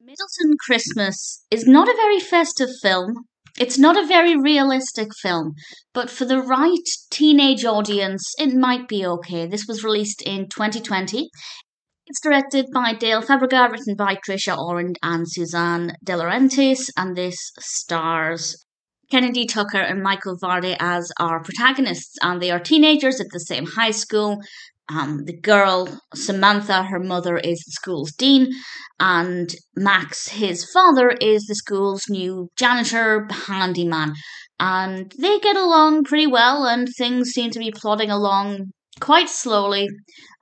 Middleton Christmas is not a very festive film. It's not a very realistic film, but for the right teenage audience, it might be okay. This was released in 2020. It's directed by Dale Fabrigar, written by Tricia, Aurand, and Suzanne DeLaurentiis, and this stars Kennedy Tucker and Michael Varde as our protagonists, and they are teenagers at the same high school. The girl, Samantha, her mother is the school's dean, and Max, his father, is the school's new janitor handyman. And they get along pretty well, and things seem to be plodding along quite slowly,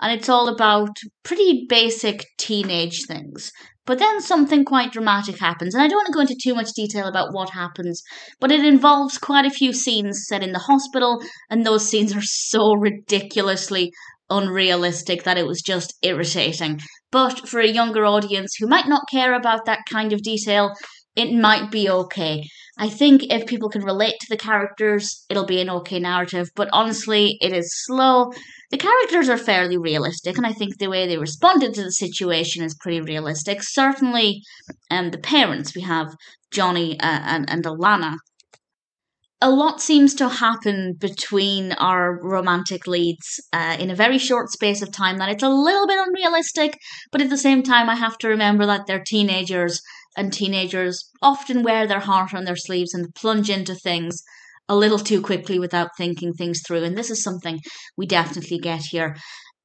and it's all about pretty basic teenage things. But then something quite dramatic happens, and I don't want to go into too much detail about what happens, but it involves quite a few scenes set in the hospital, and those scenes are so ridiculously unrealistic that it was just irritating. But for a younger audience who might not care about that kind of detail, it might be okay. I think if people can relate to the characters, it'll be an okay narrative, but honestly, it is slow. The characters are fairly realistic, and I think the way they responded to the situation is pretty realistic. Certainly, the parents, we have Johnny and Alana. A lot seems to happen between our romantic leads in a very short space of time that it's a little bit unrealistic, but at the same time, I have to remember that they're teenagers, and teenagers often wear their heart on their sleeves and plunge into things a little too quickly without thinking things through, and this is something we definitely get here.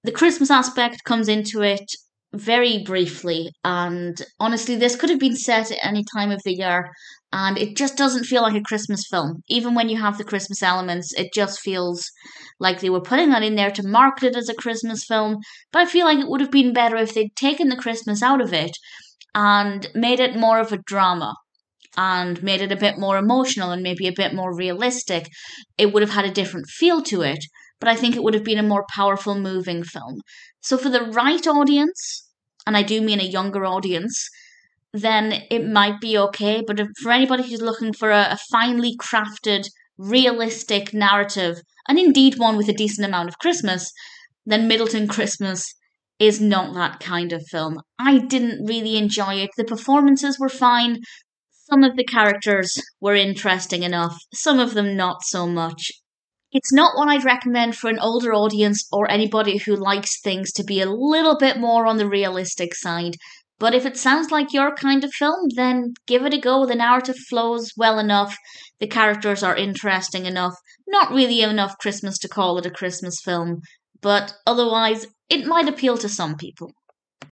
The Christmas aspect comes into it very briefly, and honestly, this could have been set at any time of the year, and it just doesn't feel like a Christmas film. Even when you have the Christmas elements, it just feels like they were putting that in there to market it as a Christmas film, but I feel like it would have been better if they'd taken the Christmas out of it and made it more of a drama and made it a bit more emotional and maybe a bit more realistic. It would have had a different feel to it, but I think it would have been a more powerful, moving film. So for the right audience, and I do mean a younger audience, then it might be okay. But for anybody who's looking for a finely crafted, realistic narrative, and indeed one with a decent amount of Christmas, then Middleton Christmas is not that kind of film. I didn't really enjoy it. The performances were fine. Some of the characters were interesting enough, some of them not so much. It's not one I'd recommend for an older audience or anybody who likes things to be a little bit more on the realistic side. But if it sounds like your kind of film, then give it a go. The narrative flows well enough. The characters are interesting enough. Not really enough Christmas to call it a Christmas film, but otherwise, it might appeal to some people.